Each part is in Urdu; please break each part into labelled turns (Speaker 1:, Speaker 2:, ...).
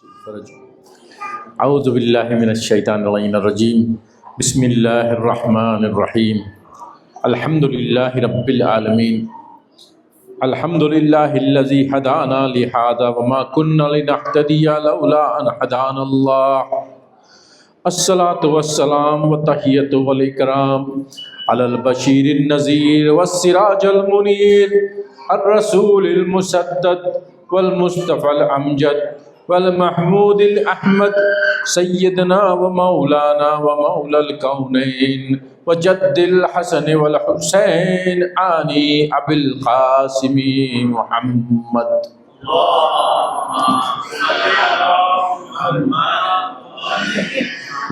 Speaker 1: فرج اعوذ باللہ من الشیطان الرجیم بسم اللہ الرحمن الرحیم الحمد للہ رب العالمین الحمد للہ الذی ہدانا لہذا وما كنا لنہتدی لولا ان ہدانا اللہ الصلاة والسلام والتحیۃ والاکرام علی البشیر النذیر والسراج المنیر الرسول المسدد والمصطفى الامجد والمحمود الأحمد سيدنا ومولانا ومولى الكونين وجد الحسن والحسين آني أبي القاسم محمد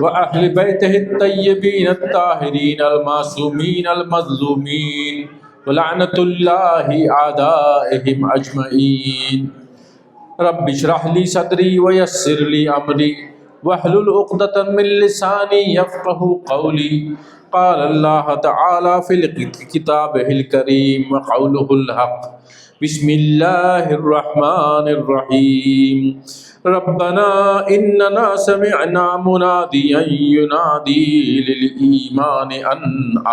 Speaker 1: وأهل بيته الطيبين الطاهرين المعصومين المظلومين ولعنة الله أعدائهم أجمعين رب اشرح لي صدري ويسر لي امري واحلل عقدة من لساني يفقهوا قولي قال الله تعالى في كتابه الكريم وقوله الحق بسم الله الرحمن الرحيم ربنا اننا سمعنا مناديا ينادي للإيمان ان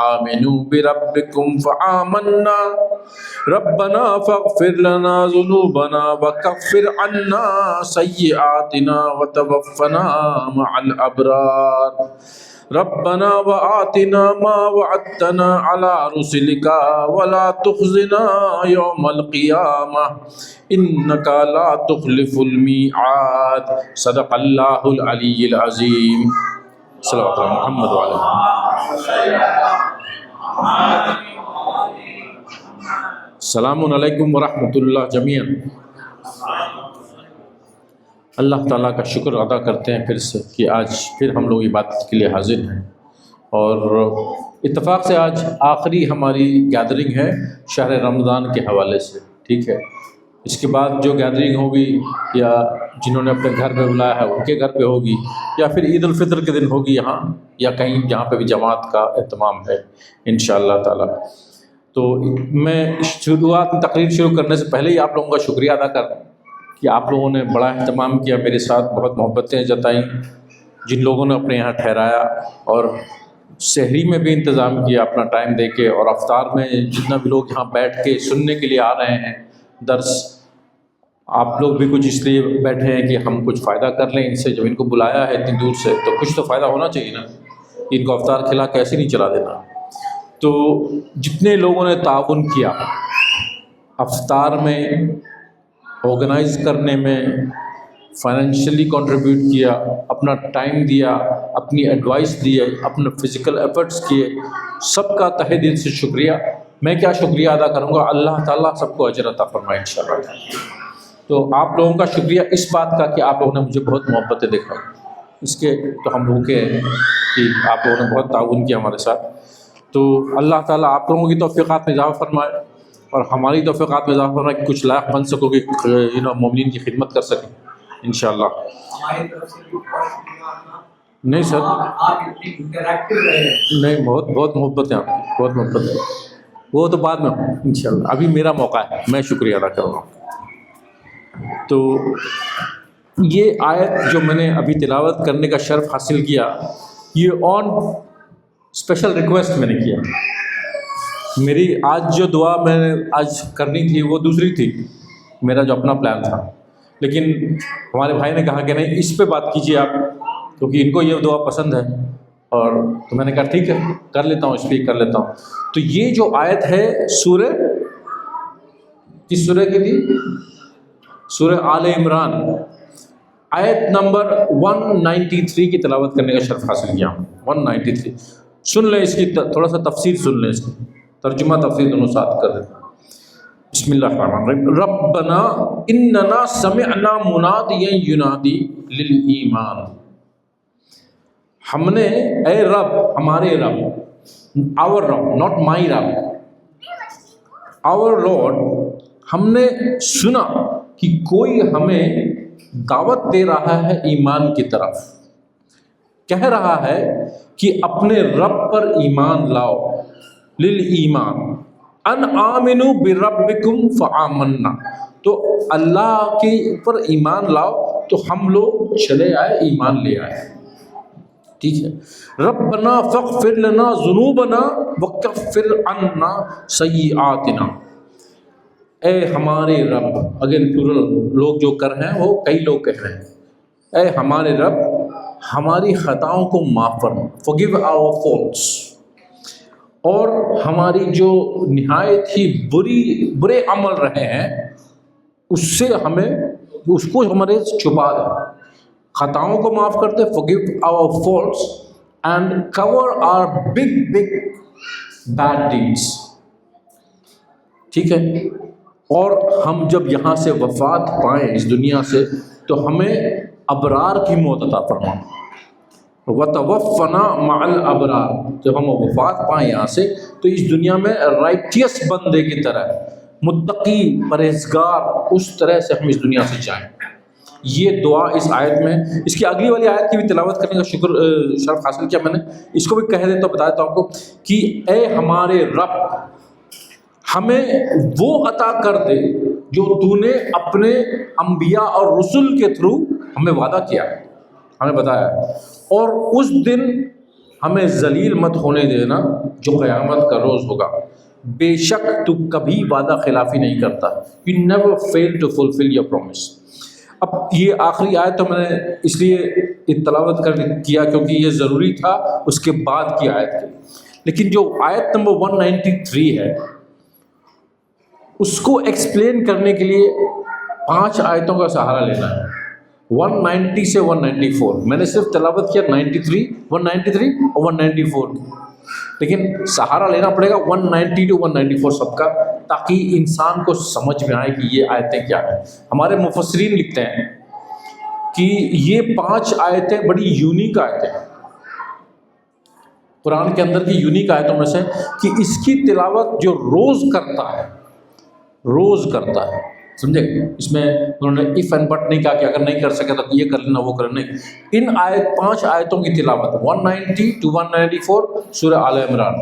Speaker 1: آمنوا بربكم فآمنا ربنا فاغفر لنا ذنوبنا وكفر عنا سيئاتنا وتوفنا مع الأبرار ربنا وآتنا ما وعدتنا على رسلك ولا تخزنا يوم القيامة إنك لا تخلف الميعاد صدق الله العلي العظيم صلوات على محمد وعلى السلام علیکم ورحمۃ اللہ جمیعا۔ اللہ تعالیٰ کا شکر ادا کرتے ہیں پھر سے کہ آج پھر ہم لوگ عبادت کے لیے حاضر ہیں، اور اتفاق سے آج آخری ہماری گیدرنگ ہے شہر رمضان کے حوالے سے، ٹھیک ہے۔ اس کے بعد جو گیدرنگ ہوگی یا جنہوں نے اپنے گھر پہ بلایا ہے ان کے گھر پہ ہوگی، یا پھر عید الفطر کے دن ہوگی یہاں یا کہیں جہاں پہ بھی جماعت کا اہتمام ہے انشاءاللہ تعالیٰ۔ تو میں شروعات میں تقریر شروع کرنے سے پہلے ہی آپ لوگوں کا شکریہ ادا کر کہ آپ لوگوں نے بڑا اہتمام کیا، میرے ساتھ بہت محبتیں جتائیں، جن لوگوں نے اپنے یہاں ٹھہرایا اور سحری میں بھی انتظام کیا اپنا ٹائم دے کے، اور افطار میں جتنا بھی لوگ یہاں بیٹھ کے سننے کے لیے آ رہے ہیں درس، آپ لوگ بھی کچھ اس لیے بیٹھے ہیں کہ ہم کچھ فائدہ کر لیں ان سے، جب ان کو بلایا ہے اتنی دور سے تو کچھ تو فائدہ ہونا چاہیے نا، ان کو افطار کھلا کے ایسے نہیں چلا دینا۔ تو جتنے لوگوں نے تعاون کیا افطار میں، آرگنائز کرنے میں، فائنینشلی کنٹریبیوٹ کیا، اپنا ٹائم دیا، اپنی ایڈوائس دیے، اپنے فزیکل ایفرٹس کیے، سب کا تہہ دل سے شکریہ۔ میں کیا شکریہ ادا کروں گا، اللہ تعالیٰ سب کو اجر عطا فرمائے انشاءاللہ۔ تو آپ لوگوں کا شکریہ اس بات کا کہ آپ لوگوں نے مجھے بہت محبتیں دکھائی، اس کے تو ہم بھوکے ہیں کہ آپ لوگوں نے بہت تعاون کیا ہمارے ساتھ۔ تو اللہ تعالیٰ آپ لوگوں کی توفیقات میں اضافہ فرمائے اور ہماری توفیقات میں اضافہ فرمائے کہ کچھ لائق بن سکو کہ مومنین کی خدمت کر سکیں انشاءاللہ۔ نہیں سر، نہیں، بہت بہت محبت ہے آپ کی، بہت محبت ہے، وہ تو بعد میں انشاءاللہ، ابھی میرا موقع ہے، میں شکریہ ادا کر رہا ہوں۔ تو یہ آیت جو میں نے ابھی تلاوت کرنے کا شرف حاصل کیا، یہ آن اسپیشل ریکویسٹ میں نے کیا۔ میری آج جو دعا میں نے آج کرنی تھی وہ دوسری تھی، میرا جو اپنا پلان تھا، لیکن ہمارے بھائی نے کہا کہ نہیں اس پہ بات کیجیے آپ، کیونکہ ان کو یہ دعا پسند ہے، اور تو میں نے کہا ٹھیک ہے کر لیتا ہوں، اس پہ کر لیتا ہوں۔ تو یہ جو آیت ہے سورہ، کس سورہ کی تھی؟ سورہ آل عمران، آیت نمبر 193 کی تلاوت کرنے کا شرف حاصل کیا ہوں۔ 193 سن لیں، اس کی تھوڑا سا تفسیر سن لیں، اس کی ترجمہ تفسیر دونوں ساتھ کر دیں۔ بسم اللہ الرحمن الرحیم۔ ربنا اننا سمعنا منادیا ینادی للایمان، ہم نے، اے رب، ہمارے رب، our رب، not my رب، our Lord، ہم نے سنا کہ کوئی ہمیں دعوت دے رہا ہے ایمان کی طرف، کہہ رہا ہے کہ اپنے رب پر ایمان لاؤ، للایمان، ان آمنوا بربکم فآمنا، تو اللہ کے اوپر ایمان لاؤ تو ہم لوگ چلے آئے، ایمان لے آئے. ٹھیک ہے. ربنا فاغفر لنا ذنوبنا وکفر عنا سیئاتنا. اے ہمارے رب، اگین پلورل لوگ جو کر رہے ہیں وہ کئی لوگ کہہ رہے ہیں، اے ہمارے رب ہماری خطاؤں کو معاف فرما، forgive our faults، اور ہماری جو نہایت ہی برے عمل رہے ہیں اس سے ہمیں، اس کو ہمارے چھپا دے. خطاؤں کو معاف کرتے، forgive our faults and cover our big bad deeds. ٹھیک ہے. اور ہم جب یہاں سے وفات پائیں اس دنیا سے تو ہمیں ابرار کی موت عطا فرما. وَتَوَفَّنَا مَعَ الْأَبْرَارِ. جب ہم وفات پائیں یہاں سے تو اس دنیا میں رائٹیس بندے کی طرح، متقی پرہیزگار، اس طرح سے ہم اس دنیا سے جائیں. یہ دعا اس آیت میں، اس کی اگلی والی آیت کی بھی تلاوت کرنے کا شرف حاصل کیا میں نے. اس کو بھی کہہ دیتا ہوں، بتا دیتا ہوں آپ کو کہ اے ہمارے رب ہمیں وہ عطا کر دے جو تو نے اپنے انبیاء اور رسل کے تھرو ہمیں وعدہ کیا، ہمیں بتایا، اور اس دن ہمیں ذلیل مت ہونے دینا جو قیامت کا روز ہوگا. بے شک تو کبھی وعدہ خلافی نہیں کرتا. You never fail to fulfill your promise. اب یہ آخری آیت تو میں نے اس لیے تلاوت کیا کیونکہ یہ ضروری تھا اس کے بعد کی آیت کی. لیکن جو آیت نمبر 193 ہے اس کو ایکسپلین کرنے کے لیے 5 آیتوں کا سہارا لینا ہے. 190 سے 194 میں نے صرف تلاوت کیا 193 اور 194 کی، لیکن سہارا لینا پڑے گا 190 to 194 سب کا، تاکہ انسان کو سمجھ میں آئے کہ یہ آیتیں کیا ہیں. ہمارے مفسرین لکھتے ہیں کہ یہ 5 آیتیں بڑی یونیک آیتیں ہیں قرآن کے اندر کی یونیک آیتوں میں سے، کہ اس کی تلاوت جو روز کرتا ہے سمجھے. اس میں انہوں نے اف اینڈ بٹ نہیں کہا کہ اگر نہیں کر سکے تو یہ کر لینا وہ کر لینا. ان 5 آیتوں کی تلاوت 190 to 194 سورہ آل عمران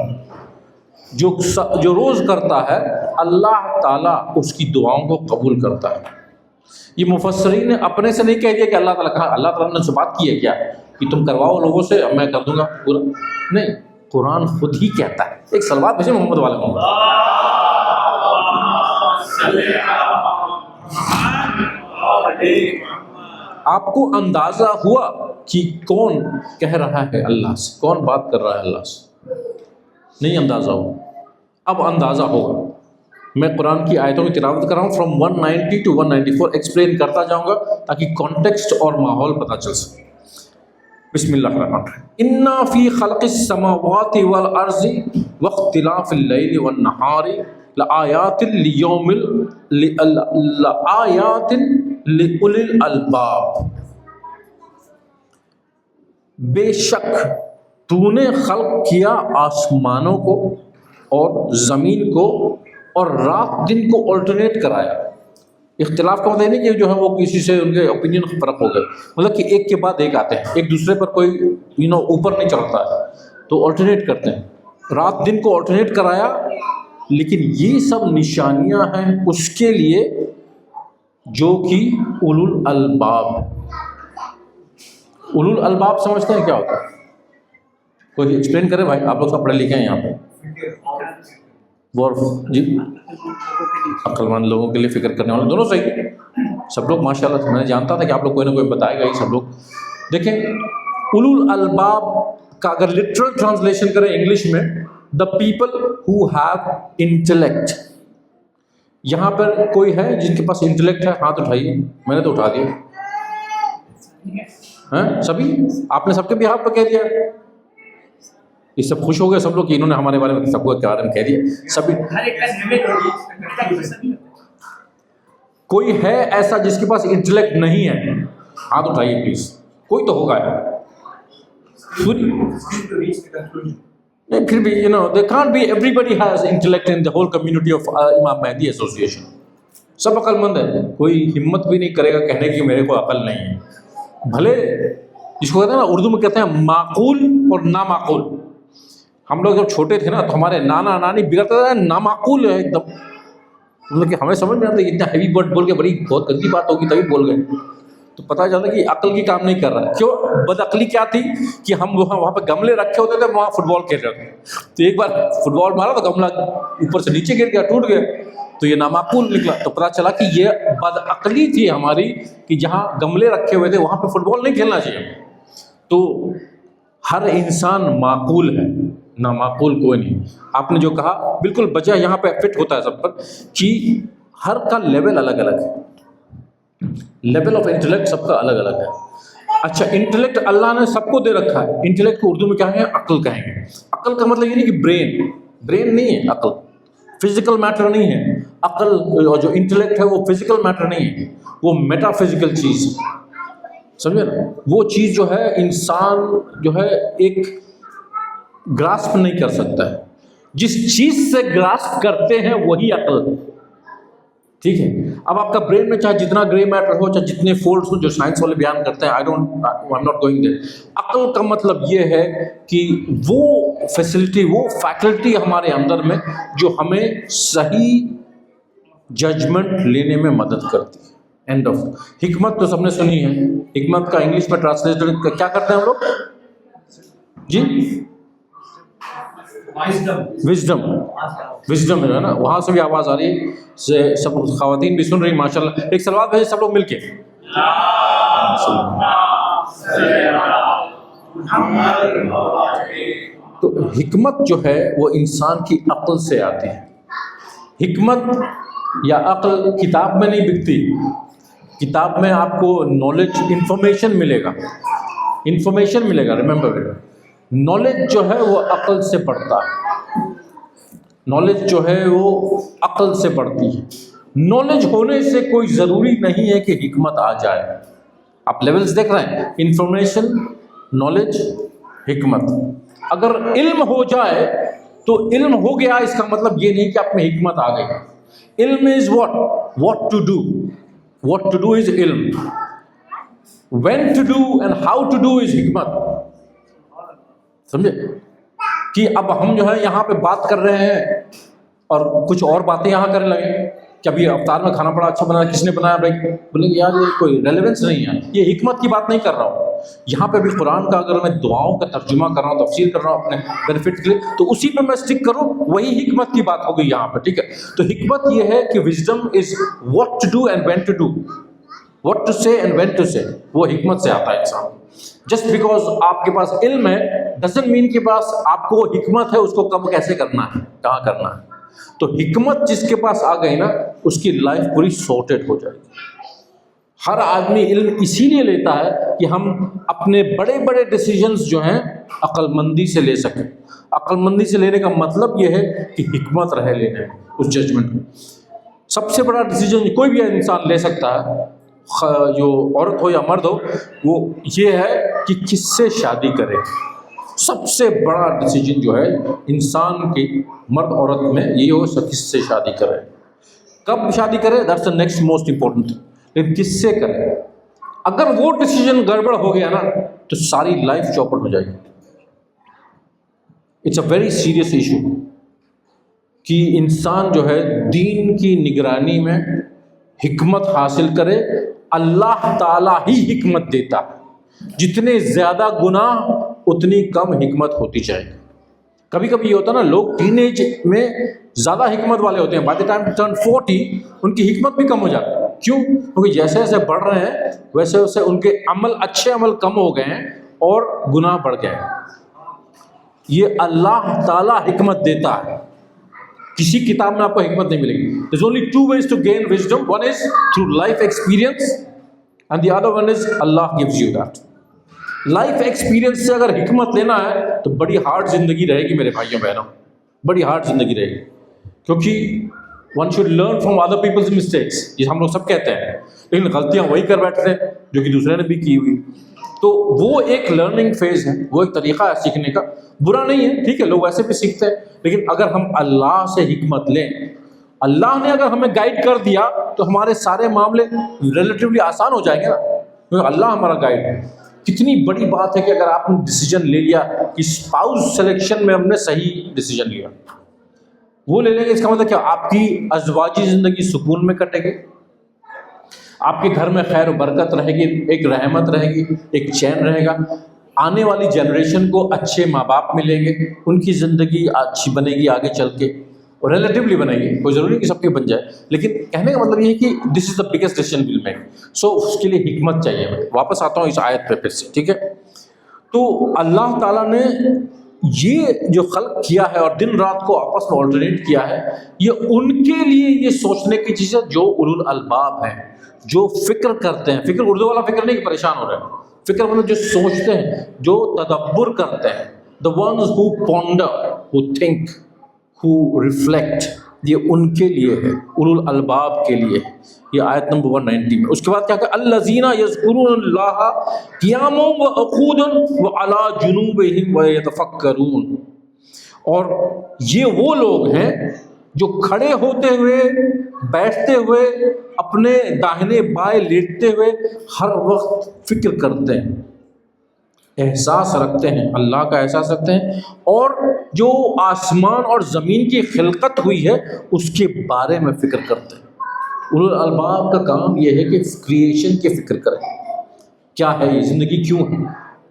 Speaker 1: جو روز کرتا ہے اللہ تعالیٰ اس کی دعاؤں کو قبول کرتا ہے. یہ مفسرین نے اپنے سے نہیں کہہ دیا کہ اللہ تعالیٰ کہا، اللہ تعالیٰ نے سے بات کی ہے کیا کہ تم کرواؤ لوگوں سے اب میں کر دوں گا پورا، نہیں، قرآن خود ہی کہتا ہے. ایک صلوات بھیجیں محمد والے محمد. آپ کو اندازہ ہوا کہ کون کہہ رہا ہے اللہ سے، کون بات کر رہا ہے اللہ سے؟ نہیں اندازہ ہوا، اب اندازہ ہوگا. میں قرآن کی آیتوں کی تلاوت کر رہا ہوں فرام 190 to 194، ایکسپلین کرتا جاؤں گا تاکہ کانٹیکسٹ اور ماحول پتہ چل سکے. بسم اللہ الرحمن الرحیم. اِنَّ فِي خَلْقِ السَّمَاوَاتِ وَالْأَرْضِ وَاخْتِلَافِ اللَّيْلِ وَالنَّهَارِ لَآيَاتٍ لِأُولِي الْأَلْبَابِ. بے شک تو نے خلق کیا آسمانوں کو اور زمین کو اور رات دن کو آلٹرنیٹ کرایا. اختلاف کا مطلب نہیں کہ جو ہے وہ کسی سے ان کے اوپینین فرق ہو گئے، مطلب کہ ایک کے بعد ایک آتے ہیں، ایک دوسرے پر کوئی اوپر نہیں چڑھتا ہے تو آلٹرنیٹ کرتے ہیں. رات دن کو آلٹرنیٹ کرایا، لیکن یہ سب نشانیاں ہیں اس کے لیے جو کہ اولو الالباب. اولو الالباب سمجھتے ہیں کیا ہوتا ہے؟ کوئی ایکسپلین کرے بھائی، آپ لوگ سب پڑھے لکھے ہیں یہاں پہ. جی، عقل مند لوگوں کے لیے فکر کرنے والے دونوں صحیح، سب لوگ ماشاء اللہ. میں جانتا تھا کہ آپ لوگ کوئی نہ کوئی بتائے گا ہی سب لوگ. دیکھیں اولو الالباب کا اگر لٹرل ٹرانسلیشن کریں انگلش میں، the people who have intellect. یہاں پر کوئی ہے جن کے پاس انٹلیکٹ ہے؟ ہاتھ اٹھائیے. میں نے تو اٹھا دیا. ہاں سبھی؟ آپ نے سب کے بھی ہاتھ پہ کہہ دیا. یہ سب خوش ہو گئے سب لوگ کہ انہوں نے ہمارے بارے میں سب کو بارے میں کہہ دیا. سبھی کوئی ہے ایسا جس کے پاس انٹلیکٹ نہیں ہے؟ ہاتھ اٹھائیے پلیز. کوئی تو ہوگا یار. پھر بھی there can't be everybody has intellect in the whole community of امام مہدی ایسوسیشن. سب عقل مند ہے، کوئی ہمت بھی نہیں کرے گا کہنے کی میرے کو عقل نہیں ہے. بھلے جس کو کہتے ہیں نا اردو میں کہتے ہیں معقول اور نامعقول. ہم لوگ جب چھوٹے تھے نا تو ہمارے نانا نانی بگڑتے تھے، نامعقول ہے ایک دم، مطلب کہ ہمیں سمجھ میں آتا ہے اتنا ہیوی ورڈ بول کے بڑی بہت گندی بات ہوگی تبھی بول گئے. تو پتہ چلا کہ عقل کی کام نہیں کر رہا ہے. کیوں؟ بدعقلی کیا تھی کہ ہم وہاں پہ گملے رکھے ہوتے تھے, وہاں فٹ بال کھیل رہے تھے, تو ایک بار فٹ بال مارا تو گملہ اوپر سے نیچے گر گیا, ٹوٹ گیا, تو یہ نامعقول نکلا. تو پتہ چلا کہ یہ بدعقلی تھی ہماری کہ جہاں گملے رکھے ہوئے تھے وہاں پہ فٹ بال نہیں کھیلنا چاہیے. تو ہر انسان معقول ہے, نامعقول کوئی نہیں. آپ نے جو کہا بالکل بچہ یہاں پہ فٹ ہوتا ہے سب پر کہ ہر کا لیول الگ الگ ہے, لیول آف انٹلیکٹ سب کا الگ الگ ہے. اچھا, انٹلیکٹ اللہ نے سب کو دے رکھا ہے. انٹلیکٹ کو اردو میں کیا ہے؟ عقل کہیں گے. عقل کا مطلب یہ نہیں کہ برین نہیں ہے, عقل فزیکل میٹر نہیں ہے. عقل جو انٹلیکٹ ہے وہ فزیکل میٹر نہیں ہے, وہ میٹا فزیکل چیز ہے, سمجھے نا. وہ چیز جو ہے انسان جو ہے ایک گراسپ نہیں کر سکتا ہے. جس چیز سے گراسپ کرتے ہیں وہی عقل ہے, ٹھیک ہے. اب آپ کا برین میں چاہے جتنا گرے میٹر ہو, چاہے جتنے فولڈس ہو جو سائنس والے بیان کرتے ہیں, I'm not going there. عقل کا مطلب یہ ہے کہ وہ فیسلٹی, وہ فیکلٹی ہمارے اندر میں جو ہمیں صحیح ججمنٹ لینے میں مدد کرتی ہے. And of. حکمت تو سب نے سنی ہے. حکمت کا انگلش میں ٹرانسلیٹ کیا کرتے ہیں ہم لوگ؟ جی, وزڈم. وزڈم ہے نا, وہاں سے بھی آواز آ رہی ہے, سب خواتین بھی سن رہی ماشاءاللہ. ایک سلوات بھیجے سب لوگ مل کے. تو حکمت جو ہے وہ انسان کی عقل سے آتی ہے. حکمت یا عقل کتاب میں نہیں بکتی. کتاب میں آپ کو نالج, انفارمیشن ملے گا, انفارمیشن ملے گا. ریممبر, نالج جو ہے وہ عقل سے پڑھتا ہے. نالج جو ہے وہ عقل سے پڑھتی ہے. نالج ہونے سے کوئی ضروری نہیں ہے کہ حکمت آ جائے. آپ لیولز دیکھ رہے ہیں, انفارمیشن, نالج, حکمت. اگر علم ہو جائے تو علم ہو گیا, اس کا مطلب یہ نہیں کہ آپ میں حکمت آ گئی. علم از what to do. What to do is علم. When to do and how to do is حکمت. سمجھے کہ اب ہم جو ہے یہاں پہ بات کر رہے ہیں اور کچھ اور باتیں یہاں کرنے لگے کہ ابھی افطار میں کھانا بڑا اچھا بنا, کس نے بنایا بھائی؟ بولیں گے یار یہ کوئی ریلیونس نہیں ہے, یہ حکمت کی بات نہیں کر رہا ہوں. یہاں پہ بھی قرآن کا اگر میں دعاؤں کا ترجمہ کر رہا ہوں, تفسیر کر رہا ہوں اپنے بینیفٹ کے لیے, تو اسی پہ میں اسٹک کروں, وہی حکمت کی بات ہوگی یہاں پہ, ٹھیک ہے. تو حکمت یہ ہے کہ wisdom is what to do and when to do, what to say and when to say. وہ حکمت سے آتا ہے انسان. جسٹ بیکاز آپ کے پاس علم ہے ڈزنٹ مین کے پاس آپ کو حکمت ہے اس کو کب کیسے کرنا ہے, کہاں کرنا ہے. تو حکمت جس کے پاس آ گئی نا, اس کی لائف پوری سارٹیڈ ہو جائے گی. ہر آدمی علم اسی لیے لیتا ہے کہ ہم اپنے بڑے بڑے ڈیسیجنز جو ہیں عقل مندی سے لے سکیں. عقل مندی سے لینے کا مطلب یہ ہے کہ حکمت رہے لینے اس ججمنٹ میں. سب سے بڑا ڈیسیجن کوئی بھی انسان لے سکتا ہے, جو عورت ہو یا مرد ہو, وہ یہ ہے کہ کس سے شادی کرے. سب سے بڑا ڈیسیجن جو ہے انسان کی, مرد عورت میں, یہ ہو کس سے شادی کرے, کب شادی کرے, that's the next most important thing. لیکن کس سے کرے. اگر وہ ڈیسیجن گڑبڑ ہو گیا نا تو ساری لائف چوپٹ ہو جائے گی. It's a very serious issue کہ انسان جو ہے دین کی نگرانی میں حکمت حاصل کرے. اللہ تعالیٰ ہی حکمت دیتا ہے. جتنے زیادہ گناہ اتنی کم حکمت ہوتی جائے گی. کبھی کبھی یہ ہوتا ہے نا, لوگ ٹین ایج میں زیادہ حکمت والے ہوتے ہیں, بائی دا ٹائم ٹرن 40 ان کی حکمت بھی کم ہو جاتی ہے. کیوں؟ کیونکہ جیسے جیسے بڑھ رہے ہیں ویسے ویسے ان کے عمل, اچھے عمل کم ہو گئے ہیں اور گناہ بڑھ گئے ہیں. یہ اللہ تعالیٰ حکمت دیتا ہے. کسی کتاب میں آپ کو حکمت نہیں ملے گی. There's only two ways to gain wisdom. One is through life experience and the other one is Allah gives you that. Life experience سے اگر حکمت لینا ہے تو بڑی ہارڈ زندگی رہے گی میرے بھائیوں بہنوں, بڑی ہارڈ زندگی رہے گی. کیونکہ one should learn from other peoples mistakes, یہ ہم لوگ سب کہتے ہیں, لیکن غلطیاں وہی کر بیٹھتے ہیں جو کہ دوسرے نے بھی کی ہوئی. تو وہ ایک لرننگ فیز ہے, وہ ایک طریقہ ہے سیکھنے کا. برا نہیں ہے, ٹھیک ہے, لوگ ویسے بھی سیکھتے ہیں, لیکن اگر ہم اللہ سے حکمت لیں, اللہ نے اگر ہمیں گائیڈ کر دیا تو ہمارے سارے معاملے ریلیٹیولی آسان ہو جائیں گے نا, کیونکہ اللہ ہمارا گائیڈ ہے. کتنی بڑی بات ہے کہ اگر آپ نے ڈیسیجن لے لیا کہ اسپاؤس سلیکشن میں ہم نے صحیح ڈیسیجن لیا, وہ لے لیں گے, اس کا مطلب کیا, آپ کی ازواجی زندگی سکون میں کٹے گی. آپ کے گھر میں خیر و برکت رہے گی، ایک رحمت رہے گی، ایک چین رہے گا، آنے والی جنریشن کو اچھے ماں باپ ملیں گے، ان کی زندگی اچھی بنے گی آگے چل کے، اور ریلیٹیولی بنے گی، کوئی ضروری نہیں کہ سب کی بن جائے، لیکن کہنے کا مطلب یہ ہے کہ this is the biggest decision will make. So اس کے لیے حکمت چاہیے. واپس آتا ہوں اس آیت پہ پھر سے، ٹھیک ہے. تو اللہ تعالیٰ نے یہ جو خلق کیا ہے اور دن رات کو آپس میں آلٹرنیٹ کیا ہے، یہ ان کے لیے یہ سوچنے کی چیز ہے جو اولو الالباب ہیں، جو فکر کرتے ہیں. فکر اردو والا فکر نہیں کہ پریشان ہو رہے ہیں، فکر مطلب جو سوچتے ہیں، جو تدبر کرتے ہیں. the ones who ponder, who think, who reflect، یہ ان کے لیے ہے، اولو الالباب کے لیے. یہ آیت نمبر 190 میں. اس کے بعد کیا کہ الذین یذکرون اللہ قیاما وقعودا وعلی جنوبہم ویتفکرون، اور یہ وہ لوگ ہیں جو کھڑے ہوتے ہوئے، بیٹھتے ہوئے، اپنے داہنے بائیں لیٹتے ہوئے ہر وقت فکر کرتے ہیں، احساس رکھتے ہیں، اللہ کا احساس رکھتے ہیں، اور جو آسمان اور زمین کی خلقت ہوئی ہے اس کے بارے میں فکر کرتے ہیں. اولو الالباب کا کام یہ ہے کہ کریشن کی فکر کریں. کیا ہے یہ زندگی، کیوں ہے،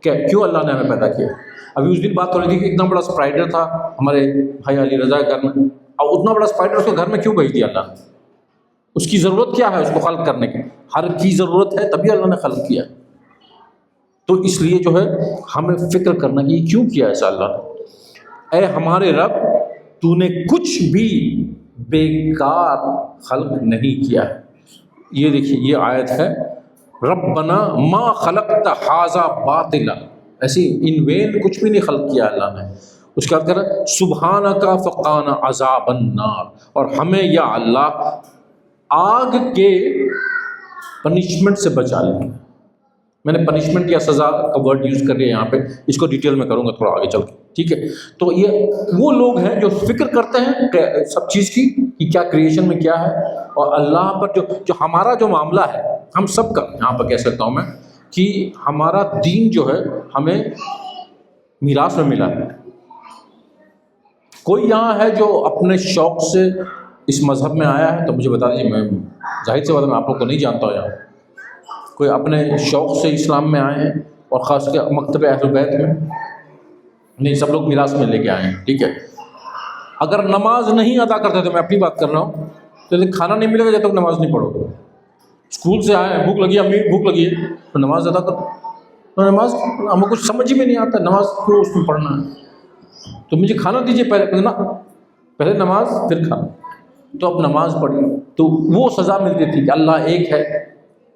Speaker 1: کیوں اللہ نے ہمیں پیدا کیا. ابھی اس دن بات ہو رہی تھی کہ اتنا بڑا اسپائڈر تھا ہمارے بھائی علی رضا کے گھر میں، اور اتنا بڑا اسپائڈر اس کے گھر میں کیوں بھیج دیا اللہ نے؟ اس کی ضرورت کیا ہے اس کو خلق کرنے کی؟ ہر کی ضرورت ہے تبھی اللہ نے خلق کیا. تو اس لیے جو ہے ہمیں فکر کرنا کہ کیوں کیا ایسا اللہ نے. اے ہمارے رب، تو نے کچھ بھی بیکار خلق نہیں کیا ہے. یہ دیکھیے یہ آیت ہے، ربنا ما خلقت ھذا باطلا، ایسی ان وین کچھ بھی نہیں خلق کیا اللہ نے. اس کے بعد کہہ رہا ہے سبحانک فقانا عذاب النار، اور ہمیں یا اللہ آگ کے پنشمنٹ سے بچا لیں. میں نے پنشمنٹ یا سزا کا ورڈ یوز کر لیا یہاں پہ، اس کو ڈیٹیل میں کروں گا تھوڑا آگے چل کے، ٹھیک ہے. تو یہ وہ لوگ ہیں جو فکر کرتے ہیں سب چیز کی کہ کیا کریشن میں کیا ہے، اور اللہ پر جو ہمارا جو معاملہ ہے ہم سب کا، یہاں پر کہہ سکتا ہوں میں کہ ہمارا دین جو ہے ہمیں میراث میں ملا ہے. کوئی یہاں ہے جو اپنے شوق سے اس مذہب میں آیا ہے تو مجھے بتا دیجیے. میں ظاہر سی بات ہے میں آپ لوگ کو نہیں جانتا ہوں. یہاں کوئی اپنے شوق سے اسلام میں آئے ہیں، اور خاص کر مکتب اہل بیت میں نہیں، سب لوگ میراث میں لے کے آئے ہیں، ٹھیک ہے. اگر نماز نہیں ادا کرتے تو میں اپنی بات کر رہا ہوں، تو کھانا نہیں ملے گا جب تک نماز نہیں پڑھو گے. اسکول سے آئے ہیں، بھوک لگی ہے، امی بھوک لگی ہے، تو نماز ادا کرو. تو نماز ہمیں کچھ سمجھ ہی میں نہیں آتا، نماز کیوں اس میں پڑھنا ہے؟ تو مجھے کھانا دیجیے پہلے نا، پہلے نماز پھر کھانا. تو اب نماز پڑھی تو وہ سزا ملتی تھی کہ اللہ ایک ہے،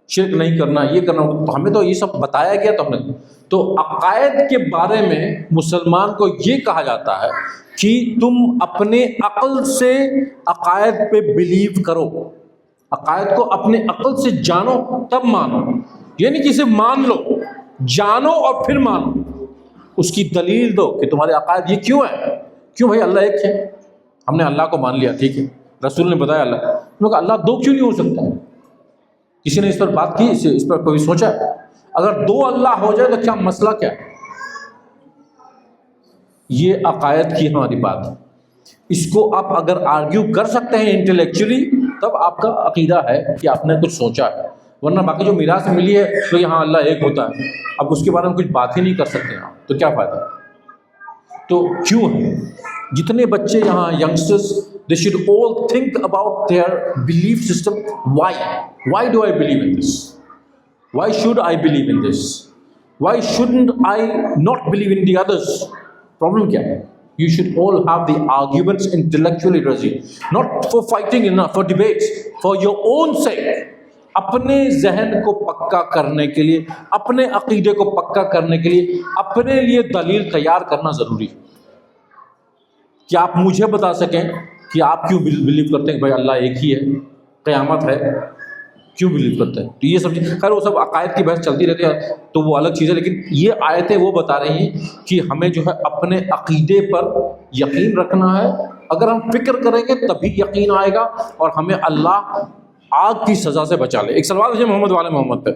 Speaker 1: شرک نہیں کرنا، یہ کرنا. تو ہمیں تو یہ سب بتایا گیا. تو ہم نے تو عقائد کے بارے میں مسلمان کو یہ کہا جاتا ہے کہ تم اپنے عقل سے عقائد پہ بلیو کرو، عقائد کو اپنے عقل سے جانو تب مانو. یعنی کہ اسے مان لو، جانو اور پھر مانو، اس کی دلیل دو کہ تمہارے عقائد یہ کیوں ہے. کیوں بھائی اللہ ایک ہے، ہم نے اللہ کو مان لیا، ٹھیک ہے، رسول نے بتایا اللہ دو کیوں نہیں ہو سکتا؟ کسی نے اس پر بات کی، اس پر کوئی سوچا؟ اگر دو اللہ ہو جائے تو کیا مسئلہ کیا ہے؟ یہ عقائد کی ہماری بات ہے. اس کو آپ اگر آرگیو کر سکتے ہیں انٹلیکچولی تب آپ کا عقیدہ ہے کہ آپ نے کچھ سوچا ہے، ورنہ باقی جو میراث ملی ہے تو یہاں اللہ ایک ہوتا ہے، اب اس کے بارے میں کچھ بات ہی نہیں کر سکتے آپ تو کیا فائدہ؟ تو کیوں ہے جتنے بچے یہاں youngsters they should all think about their belief system. Why do I believe in this? Why should I believe in this? Why shouldn't I not believe in the others? Problem kya hai? You should all have the arguments intellectually ready, not for fighting, for debates, for your own sake. اپنے ذہن کو پکا کرنے کے لیے، اپنے عقیدے کو پکا کرنے کے لیے اپنے لیے دلیل تیار کرنا ضروری ہے کہ آپ مجھے بتا سکیں کہ آپ کیوں بلیو کرتے ہیں کہ بھائی اللہ ایک ہی ہے، قیامت ہے، کیوں بلیو کرتے ہیں. تو یہ سب خیر وہ سب عقائد کی بحث چلتی رہتی ہے تو وہ الگ چیز ہے، لیکن یہ آیتیں وہ بتا رہی ہیں کہ ہمیں جو ہے اپنے عقیدے پر یقین رکھنا ہے. اگر ہم فکر کریں گے تبھی یقین آئے گا اور ہمیں اللہ آگ کی سزا سے بچا لے. ایک سوال ہے محمد والے محمد پہ.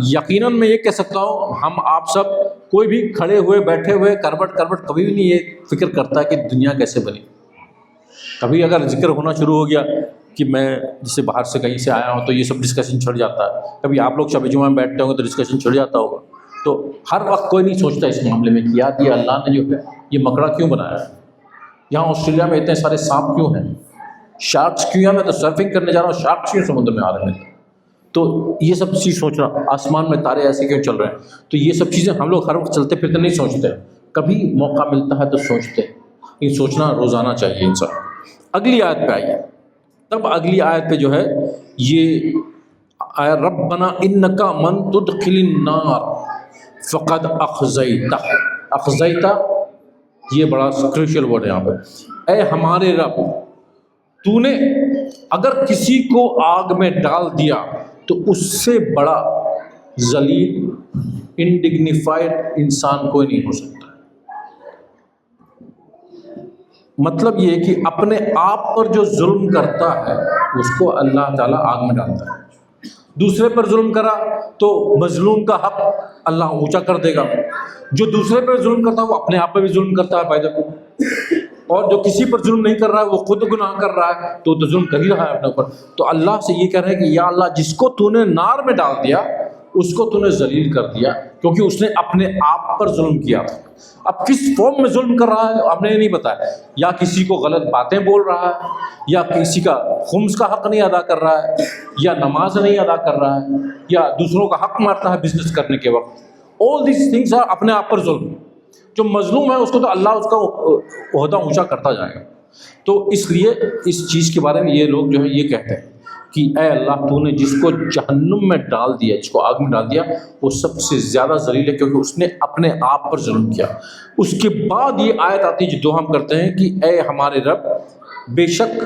Speaker 1: یقیناً میں یہ کہہ سکتا ہوں ہم آپ سب کوئی بھی کھڑے ہوئے بیٹھے ہوئے کروٹ کبھی بھی نہیں یہ فکر کرتا کہ دنیا کیسے بنی. کبھی اگر ذکر ہونا شروع ہو گیا کہ میں جسے باہر سے کہیں سے آیا ہوں تو یہ سب ڈسکشن چھڑ جاتا ہے. کبھی آپ لوگ شب جمعہ میں بیٹھتے ہوں گے تو ڈسکشن چھڑ جاتا ہوگا. تو ہر وقت کوئی نہیں سوچتا اس معاملے میں کہ یار یہ اللہ نے جو ہے یہ مکڑا کیوں بنایا ہے, یہاں آسٹریلیا میں اتنے سارے سانپ کیوں ہیں, شارکس کیوں ہیں, میں تو سرفنگ کرنے جا رہا ہوں شارکس کیوں سمندر میں آ رہے ہیں. تو یہ سب چیز سوچنا, آسمان میں تارے ایسے کیوں چل رہے ہیں, تو یہ سب چیزیں ہم لوگ ہر وقت چلتے پھرتے نہیں سوچتے, کبھی موقع ملتا ہے تو سوچتے. یہ سوچنا روزانہ چاہیے انسان. اگلی آیت پہ آئیے. تب اگلی آیت پہ جو ہے یہ آیا ربنا انکا من تدخل النار فقد اخزیتہ. اخزیتہ یہ بڑا کریشل ورڈ ہے یہاں پہ. اے ہمارے رب, تو نے اگر کسی کو آگ میں ڈال دیا تو اس سے بڑا ذلیل انڈگنیفائڈ انسان کوئی نہیں ہو سکتا. مطلب یہ کہ اپنے آپ پر جو ظلم کرتا ہے اس کو اللہ تعالیٰ آگ میں ڈالتا ہے. دوسرے پر ظلم کرا تو مظلوم کا حق اللہ اونچا کر دے گا. جو دوسرے پر ظلم کرتا ہے وہ اپنے آپ پہ بھی ظلم کرتا ہے فائدہ کو, اور جو کسی پر ظلم نہیں کر رہا ہے وہ خود گناہ کر رہا ہے تو ظلم کر ہی رہا ہے اپنے اوپر. تو اللہ سے یہ کہہ رہے ہیں کہ یا اللہ جس کو تو نے نار میں ڈال دیا اس کو تو نے ذلیل کر دیا, کیونکہ اس نے اپنے آپ پر ظلم کیا تھا. اب کس فارم میں ظلم کر رہا ہے ہم نے نہیں بتایا, یا کسی کو غلط باتیں بول رہا ہے, یا کسی کا خمس کا حق نہیں ادا کر رہا ہے, یا نماز نہیں ادا کر رہا ہے, یا دوسروں کا حق مارتا ہے بزنس کرنے کے وقت. آل دیز تھنگس آر اپنے آپ پر ظلم. جو مظلوم ہے اس کو تو اللہ اس کا عہدہ اونچا کرتا جائے گا. تو اس لیے اس چیز کے بارے میں یہ لوگ جو ہے یہ کہتے ہیں کہ اے اللہ تو نے جس کو جہنم میں ڈال دیا, جس کو آگ میں ڈال دیا, وہ سب سے زیادہ ذلیل ہے کیونکہ اس نے اپنے آپ پر ظلم کیا. اس کے بعد یہ آیت آتی ہے جو ہم کرتے ہیں کہ اے ہمارے رب, بے شک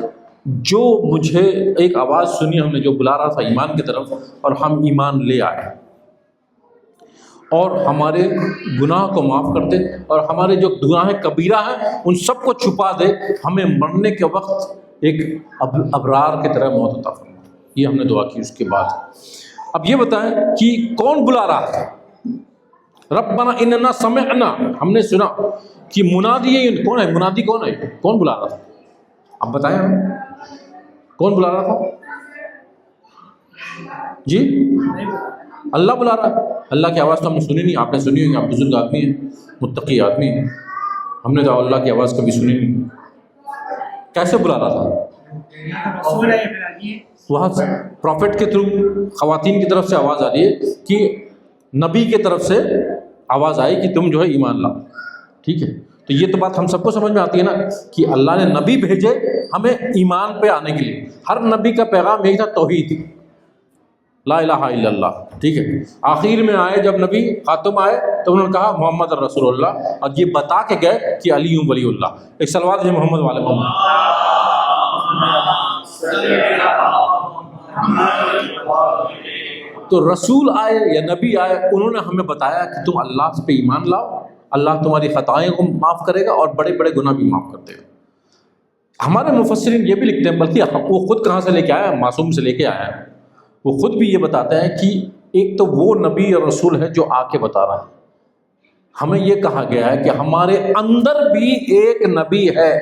Speaker 1: جو مجھے ایک آواز سنی ہم نے جو بلا رہا تھا ایمان کی طرف, اور ہم ایمان لے آئے, اور ہمارے گناہ کو معاف کر دے, اور ہمارے جو گناہ کبیرہ ہیں ان سب کو چھپا دے, ہمیں مرنے کے وقت ایک ابرار کی طرح موت عطا فرما. یہ ہم نے دعا کی. اس کے بعد اب یہ بتائیں کہ کون بلا رہا تھا؟ ربنا اننا سمعنا, ہم نے سنا. کہ منادی ہے کون ہے, منادی کون ہے, کون بلا رہا تھا؟ اب بتائیں ہمیں کون بلا رہا تھا؟ جی اللہ بلا رہا ہے. اللہ کی آواز تو ہم نے سنی نہیں, آپ نے سنی ہوگی, آپ بزرگ آدمی ہیں, متقی آدمی ہیں, ہم نے تو اللہ کی آواز کبھی سنی نہیں. کیسے بلا رہا تھا؟ وہاں پروفٹ کے تھرو خواتین کی طرف سے آواز آ رہی ہے کہ نبی کی طرف سے آواز آئی کہ تم جو ہے ایمان لاؤ. ٹھیک ہے, تو یہ تو بات ہم سب کو سمجھ میں آتی ہے نا کہ اللہ نے نبی بھیجے ہمیں ایمان پہ آنے کے لیے. ہر نبی کا پیغام یہی تھا, توحید, لا الہ الا اللہ. ٹھیک ہے, آخر میں آئے جب نبی خاتم آئے تو انہوں نے کہا محمد رسول اللہ, اور یہ بتا کے گئے کہ علی ولی اللہ. ایک صلوات ہے محمد والے محمد. تو رسول آئے یا نبی آئے, انہوں نے ہمیں بتایا کہ تم اللہ پہ ایمان لاؤ, اللہ تمہاری خطائیں کو معاف کرے گا اور بڑے بڑے گناہ بھی معاف کر دے گا. ہمارے مفسرین یہ بھی لکھتے ہیں, بلکہ وہ خود کہاں سے لے کے آیا, معصوم سے لے کے آیا ہے. وہ خود بھی یہ بتاتا ہے کہ ایک تو وہ نبی اور رسول ہے جو آ کے بتا رہا ہے. ہمیں یہ کہا گیا ہے کہ ہمارے اندر بھی ایک نبی ہے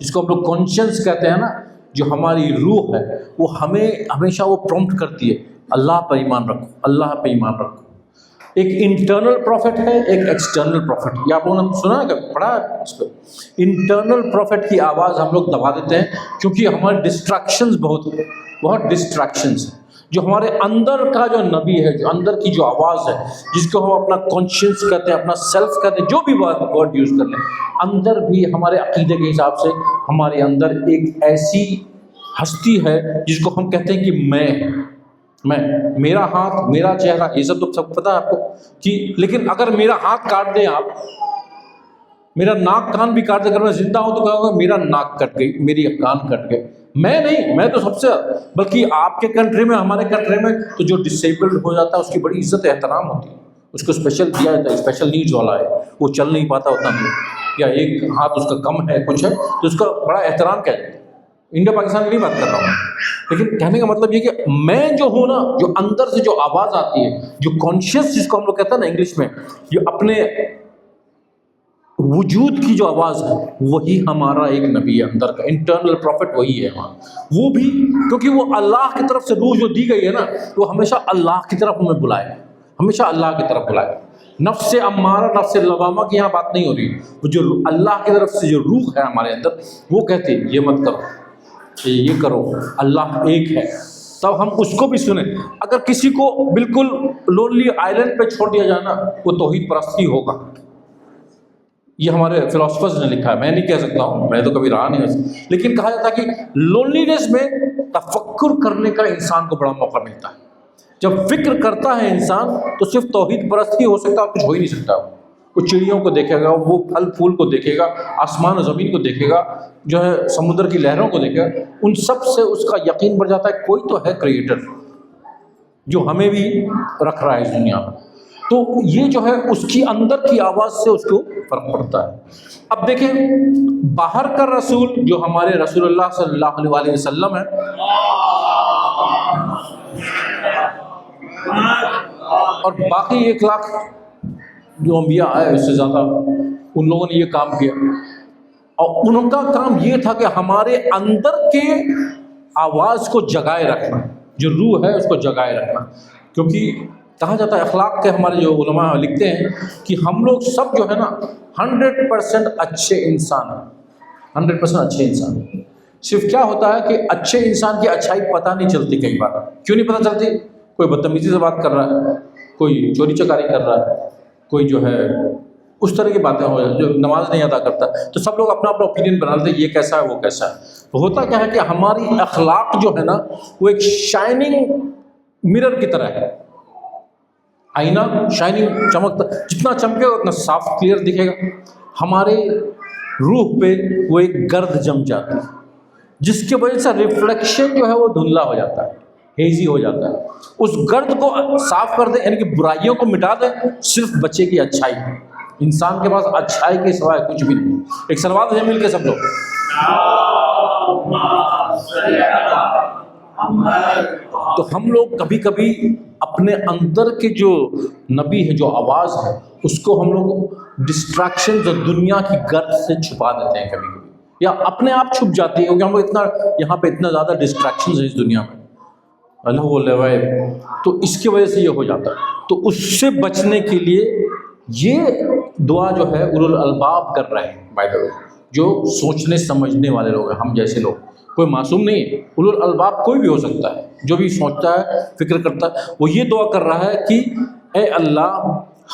Speaker 1: جس کو ہم لوگ کانشنس کہتے ہیں نا, جو ہماری روح ہے, وہ ہمیں ہمیشہ وہ پرومپٹ کرتی ہے اللہ پہ ایمان رکھو, اللہ پہ ایمان رکھو. ایک انٹرنل پروفٹ ہے, ایک ایکسٹرنل پروفٹ. یہ آپ لوگوں نے سنا ہے کہ پڑھا ہے اس پہ؟ انٹرنل پروفٹ کی آواز ہم لوگ دبا دیتے ہیں کیونکہ ہمارے ڈسٹریکشنز بہت ڈسٹریکشنز ہیں. جو ہمارے اندر کا جو نبی ہے, جو اندر کی جو آواز ہے, جس کو ہم اپنا کانشینس کہتے ہیں, اپنا سیلف کہتے ہیں, جو بھی ورڈ یوز کر لیں, اندر بھی ہمارے عقیدے کے حساب سے ہمارے اندر ایک ایسی ہستی ہے جس کو ہم کہتے ہیں کہ میں میرا ہاتھ, میرا چہرہ, یہ سب تو سب پتہ ہے آپ کو کہ, لیکن اگر میرا ہاتھ کاٹ دیں آپ, میرا ناک کان بھی کاٹ دیں, اگر میں زندہ ہوں تو کہا ہوگا میرا ناک کٹ گئی, میری کان کٹ گئے. میں نہیں, میں تو سب سے, بلکہ آپ کے کنٹری میں, ہمارے کنٹری میں تو جو ڈسیبلڈ ہو جاتا ہے اس کی بڑی عزت احترام ہوتی ہے, اس کو اسپیشل دیا جاتا ہے. اسپیشل نیڈز والا ہے, وہ چل نہیں پاتا اتنا نہیں, یا ایک ہاتھ اس کا کم ہے, کچھ ہے, تو اس کا بڑا احترام کیا جاتا ہے. انڈیا پاکستان کی نہیں بات کر رہا ہوں, لیکن کہنے کا مطلب یہ کہ میں جو ہوں نا, جو اندر سے جو آواز آتی ہے, جو کانشیس جس کو ہم لوگ کہتے ہیں نا انگلش میں, جو اپنے وجود کی جو آواز ہے وہی ہمارا ایک نبی ہے، اندر کا انٹرنل پروفٹ وہی ہے وہاں، وہ بھی کیونکہ وہ اللہ کی طرف سے روح جو دی گئی ہے نا، وہ ہمیشہ اللہ کی طرف ہمیں بلائے، ہمیشہ اللہ کی طرف بلائے۔ نفس امارہ، نفس لوامہ کی یہاں بات نہیں ہو رہی، وہ جو اللہ کی طرف سے جو روح ہے ہمارے اندر، وہ کہتے ہیں یہ مت کرو، یہ کرو، اللہ ایک ہے، تب ہم اس کو بھی سنیں۔ اگر کسی کو بالکل لونلی آئلینڈ پہ چھوڑ دیا جائے نا، وہ توحید پرستی ہوگا۔ یہ ہمارے فلاسفرز نے لکھا ہے، میں نہیں کہہ سکتا ہوں، میں تو کبھی رہا نہیں ویسے، لیکن کہا جاتا ہے کہ لونلینس میں تفکر کرنے کا انسان کو بڑا موقع ملتا ہے۔ جب فکر کرتا ہے انسان تو صرف توحید پرست ہی ہو سکتا ہے، اور کچھ ہو ہی نہیں سکتا۔ وہ چڑیوں کو دیکھے گا، وہ پھل پھول کو دیکھے گا، آسمان و زمین کو دیکھے گا، جو ہے سمندر کی لہروں کو دیکھے گا، ان سب سے اس کا یقین بڑھ جاتا ہے کوئی تو ہے کریٹر جو ہمیں بھی رکھ رہا ہے اس دنیا میں۔ تو یہ جو ہے اس کی اندر کی آواز سے اس کو فرق پڑتا ہے۔ اب دیکھیں، باہر کا رسول جو ہمارے رسول اللہ صلی اللہ علیہ وسلم ہے، اور باقی 1 لاکھ جو انبیاء آئے اس سے زیادہ، ان لوگوں نے یہ کام کیا، اور ان کا کام یہ تھا کہ ہمارے اندر کے آواز کو جگائے رکھنا، جو روح ہے اس کو جگائے رکھنا۔ کیونکہ کہا جاتا ہے، اخلاق کے ہمارے جو علماء لکھتے ہیں کہ ہم لوگ سب جو ہے نا 100% اچھے انسان ہیں، 100% اچھے انسان ہیں۔ صرف کیا ہوتا ہے کہ اچھے انسان کی اچھائی پتہ نہیں چلتی کئی بار۔ کیوں نہیں پتہ چلتی؟ کوئی بدتمیزی سے بات کر رہا ہے، کوئی چوری چکاری کر رہا ہے، کوئی جو ہے اس طرح کی باتیں ہو جائیں، جو نماز نہیں ادا کرتا، تو سب لوگ اپنا اپنا اوپینین بنا لیتے ہیں، یہ کیسا ہے وہ کیسا ہے۔ تو ہوتا کیا ہے کہ ہماری اخلاق جو ہے نا وہ ایک شائننگ مرر کی طرح ہے، آئینہ شائننگ چمکتا، جتنا چمکے گا اتنا صاف کلیئر دکھے گا۔ ہمارے روح پہ وہ ایک گرد جم جاتی ہے، جس کی وجہ سے ریفلیکشن جو ہے وہ دھندلا ہو جاتا ہے، ہیزی ہو جاتا ہے۔ اس گرد کو صاف کر دیں، یعنی کہ برائیوں کو مٹا دیں، صرف بچے کی اچھائی۔ انسان کے پاس اچھائی کے سوائے کچھ بھی نہیں۔ ایک سلوات ہے مل کے سب لوگ، تو ہم لوگ کبھی کبھی اپنے اندر کے جو نبی ہے، جو آواز ہے، اس کو ہم لوگ ڈسٹریکشن جو دنیا کی گرد سے چھپا دیتے ہیں کبھی کبھی، یا اپنے آپ چھپ جاتی ہے، کیونکہ ہم لوگ اتنا یہاں پہ اتنا زیادہ ڈسٹریکشنز ہیں اس دنیا میں، اللہ علیہ، تو اس کی وجہ سے یہ ہو جاتا ہے۔ تو اس سے بچنے کے لیے یہ دعا جو ہے اولو الالباب کر رہے ہیں، بائی دا وے، جو سوچنے سمجھنے والے لوگ ہیں، ہم جیسے لوگ، کوئی معصوم نہیں ہے، اولو الالباب کوئی بھی ہو سکتا ہے، جو بھی سوچتا ہے، فکر کرتا ہے، وہ یہ دعا کر رہا ہے کہ اے اللہ،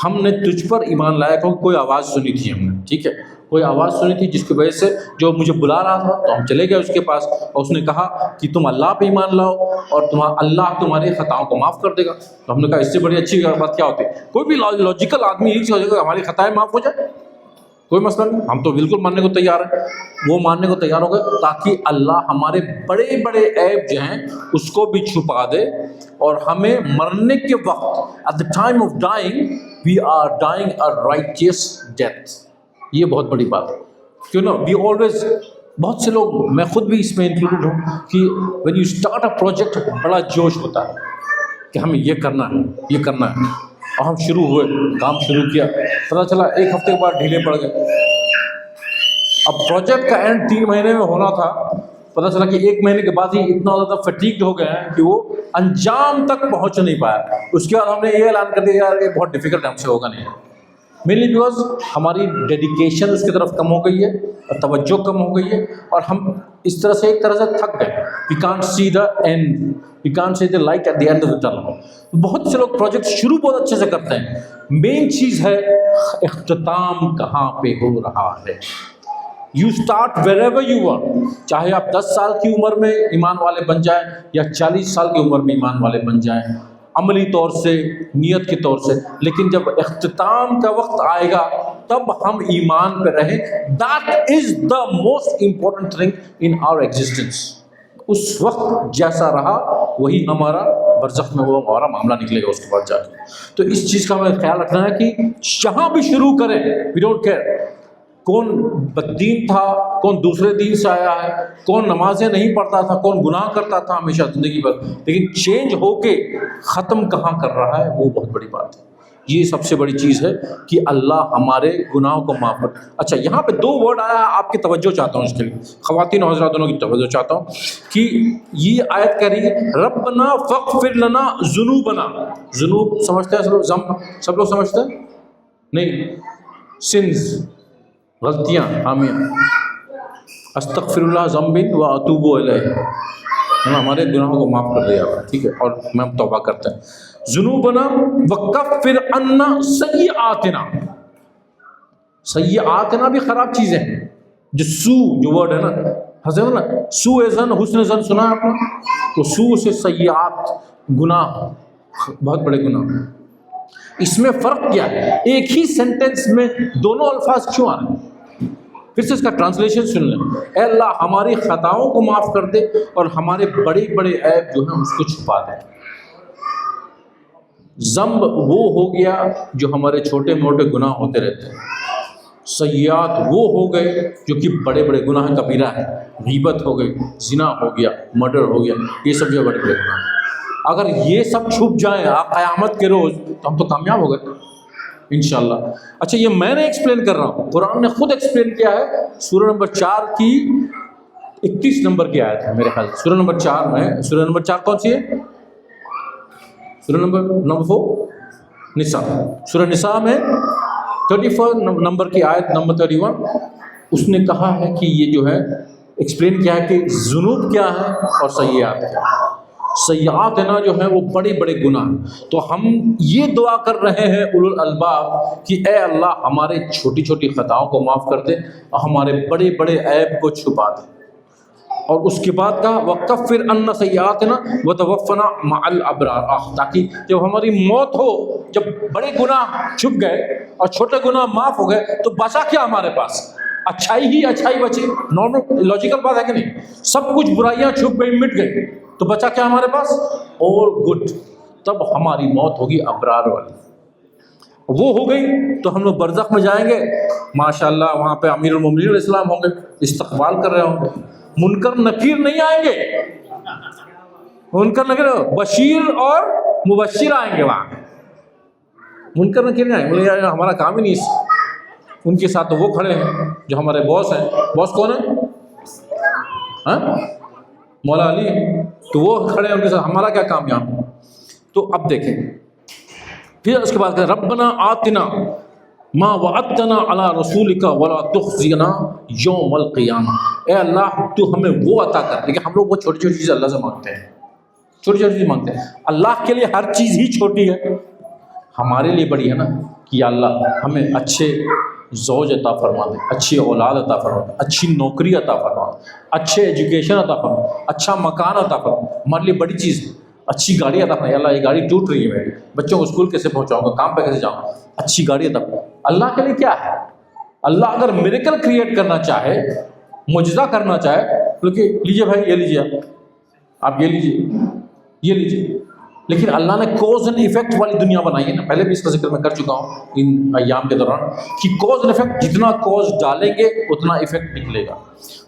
Speaker 1: ہم نے تجھ پر ایمان لایا، کیونکہ کوئی آواز سنی تھی ہم نے، ٹھیک ہے، کوئی آواز سنی تھی جس کی وجہ سے جو مجھے بلا رہا تھا، تو ہم چلے گئے اس کے پاس، اور اس نے کہا کہ تم اللہ پہ ایمان لاؤ اور اللہ تمہاری خطاؤں کو معاف کر دے گا۔ تو ہم نے کہا اس سے بڑی اچھی بات کیا ہوتی ہے؟ کوئی بھی لاجیکل آدمی یہی سوچے گا ہماری خطائیں معاف ہو جائے، کوئی مسئلہ نہیں، ہم تو بالکل ماننے کو تیار ہیں۔ وہ ماننے کو تیار ہو گئے تاکہ اللہ ہمارے بڑے بڑے عیب جو ہیں اس کو بھی چھپا دے، اور ہمیں مرنے کے وقت at the time of dying we are dying a righteous death۔ یہ بہت بڑی بات ہے، کیوں نا we always، بہت سے لوگ، میں خود بھی اس میں انکلوڈڈ ہوں، کہ when you start a project بڑا جوش ہوتا ہے کہ ہمیں یہ کرنا ہے، یہ کرنا ہے، اور ہم شروع ہوئے، کام شروع کیا، پتہ چلا 1 ہفتے کے بعد ڈھیلے پڑ گئے۔ اب پروجیکٹ کا اینڈ 3 مہینے میں ہونا تھا، پتہ چلا کہ 1 مہینے کے بعد ہی اتنا زیادہ فٹیگڈ ہو گئے ہیں کہ وہ انجام تک پہنچ نہیں پایا۔ اس کے بعد ہم نے یہ اعلان کر دیا یار یہ بہت ڈیفیکلٹ ہے، ہم سے ہوگا نہیں، مینلی بیکاز ہماری ڈیڈیکیشن اس کی طرف کم ہو گئی ہے، اور توجہ کم ہو گئی ہے، اور ہم اس طرح سے ایک طرح سے تھک گئے۔ We can't see the end, we can't see the light at the end of the tunnel. بہت سے لوگ پروجیکٹ شروع بہت اچھے سے کرتے ہیں، مین چیز ہے اختتام کہاں پہ ہو رہا ہے۔ You start wherever you are, چاہے آپ 10 سال کی عمر میں ایمان والے بن جائیں یا 40 سال کی عمر میں ایمان والے بن جائیں، عملی طور سے، نیت کے طور سے، لیکن جب اختتام کا وقت آئے گا تب ہم ایمان پہ رہیں۔ That is the most important thing in our existence۔ اس وقت جیسا رہا وہی ہمارا برزخ میں وہ ہمارا معاملہ نکلے گا اس کے بعد جا کے۔ تو اس چیز کا ہمیں خیال رکھنا ہے کہ جہاں بھی شروع کریں، we don't care کون بددین تھا، کون دوسرے دین سے آیا ہے، کون نمازیں نہیں پڑھتا تھا، کون گناہ کرتا تھا ہمیشہ زندگی بھر، لیکن چینج ہو کے ختم کہاں کر رہا ہے وہ بہت بڑی بات ہے۔ یہ سب سے بڑی چیز ہے کہ اللہ ہمارے گناہوں کو معاف کر. اچھا یہاں پہ 2 ورڈ آیا, آپ کی توجہ چاہتا ہوں اس کے لیے, خواتین اور حضرات دونوں کی توجہ چاہتا ہوں کہ یہ آیت کہہ رہی ہے ربنا فاغفر لنا ذنوبنا. ذنوب سمجھتے ہیں سب لوگ سمجھتے ہیں نہیں؟ سنز, غلطیاں, حامیاں. استغفر اللہ ذنبی و اتوب الیہ, ہمارے گناہوں کو معاف کر دیا, ٹھیک ہے, اور میں توبہ کرتے ہیں. ذنوبنا وکفر عنا سیئاتنا. سیئاتنا بھی خراب چیزیں ہیں. جو ورڈ ہے نا, حسن نا, سوء ظن, حسن ظن سنا ہے آپ نے؟ تو سوء سے سیئات, گناہ, بہت بڑے گناہ. اس میں فرق کیا ہے؟ ایک ہی سینٹنس میں دونوں الفاظ کیوں آ رہے ہیں؟ پھر سے اس کا ٹرانسلیشن سن لیں. اے اللہ ہماری خطاؤں کو معاف کر دے اور ہمارے بڑے بڑے عیب جو ہیں اس کو چھپا دے. ذنب وہ ہو گیا جو ہمارے چھوٹے موٹے گناہ ہوتے رہتے ہیں. سیئات وہ ہو گئے جو کہ بڑے بڑے گناہ کبیرہ ہے. غیبت ہو گئی, زنا ہو گیا, مرڈر ہو گیا, یہ سب جو بڑے بڑے گناہ ہیں. اگر یہ سب چھپ جائیں آپ قیامت کے روز تو ہم تو کامیاب ہو گئے انشاءاللہ. اچھا یہ میں نے ایکسپلین کر رہا ہوں, قرآن نے خود ایکسپلین کیا ہے. سورہ نمبر 4 کی 31 نمبر کی آیت ہے میرے خیال. سورہ نمبر 4 میں, سورہ نمبر 4 کون سی ہے؟ سورہ نمبر 4 نساء. سورہ نساء میں 34 نمبر کی آیت نمبر 31, اس نے کہا ہے کہ یہ جو ہے ایکسپلین کیا ہے کہ ذنوب کیا ہے اور سیئات کیا ہے. سیئات نا جو ہیں وہ بڑے بڑے گناہ. تو ہم یہ دعا کر رہے ہیں اولو الالباب کہ اے اللہ ہمارے چھوٹی چھوٹی خطاؤں کو معاف کر دے اور ہمارے بڑے بڑے عیب کو چھپا دے. اور اس کے بعد کہا وَكَفِّرْ عَنَّا سَيِّئَاتِنَا وَتَوَفَّنَا مَعَ الْأَبْرَارِ, تاکہ جب ہماری موت ہو, جب بڑے گناہ چھپ گئے اور چھوٹے گناہ معاف ہو گئے تو بچا کیا ہمارے پاس؟ اچھائی ہی اچھائی بچی. نارمل لاجیکل بات ہے کہ نہیں؟ سب کچھ برائیاں چھپ گئی, مٹ گئی, تو بچا کیا ہمارے پاس؟ اور گڈ. تب ہماری موت ہوگی ابرار والی. وہ ہو گئی تو ہم لوگ برزخ میں جائیں گے ماشاءاللہ, وہاں پہ امیر المومنین علیہ السلام ہوں گے, استقبال کر رہے ہوں گے. منکر نکیر نہیں آئیں گے, منکر نکیر بشیر اور مبشر آئیں گے وہاں. منکر نکیر نہیں آئیں گے, ہمارا کام ہی نہیں اس. ان کے ساتھ تو وہ کھڑے ہیں جو ہمارے باس ہیں. باس کون ہے؟ مولا علی. تو وہ کھڑے ہیں ان کے ساتھ, ہمارا کیا کام یہاں. تو اب دیکھیں پھر اس کے بعد کہ ربنا آتنا ما وعدتنا علی رسولک ولا تخزنا یوم القیامہ. اے اللہ تو ہمیں وہ عطا کر. لیکن ہم لوگ وہ چھوٹی چھوٹی چیزیں اللہ سے مانگتے ہیں, چھوٹی چھوٹی چیزیں مانگتے ہیں. اللہ کے لیے ہر چیز ہی چھوٹی ہے, ہمارے لیے بڑی ہے نا. کہ یا اللہ ہمیں اچھے زوج عطا فرما دے, اچھی اولاد عطا فرما دے, اچھی نوکری عطا فرما دے, اچھے ایجوکیشن عطا فرما, اچھا مکان عطا فرما. ہمارے لیے بڑی چیز ہے اچھی گاڑی عطا فرما. یا اللہ یہ گاڑی ٹوٹ رہی ہے میری, بچوں کو اسکول کیسے پہنچاؤں گا, کام پہ کیسے جاؤں گا, اچھی گاڑی عطا فرما. اللہ کے لیے کیا ہے؟ اللہ اگر میریکل کریٹ کرنا چاہے, معجزہ کرنا چاہے, کیونکہ لیجیے بھائی یہ لیجیے, آپ یہ لیجیے, یہ لیجیے. لیکن اللہ نے کوز اینڈ ایفیکٹ والی دنیا بنائی ہے نا. پہلے بھی اس کا ذکر میں کر چکا ہوں ان ایام کے دوران کہ کوز اینڈ ایفیکٹ, جتنا کوز ڈالیں گے اتنا ایفیکٹ نکلے گا.